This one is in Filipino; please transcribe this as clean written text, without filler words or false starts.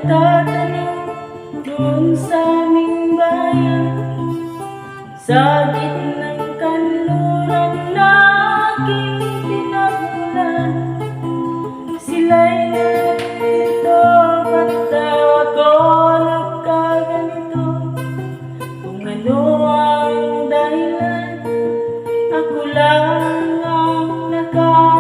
nagtatanong doon sa aming bayan, sa gitnang kanluran na aking pinagulan. Sila'y narito, ba't daw ako nagkaganito? Kung ano ang dahilan, ako lang ang nakakaalam.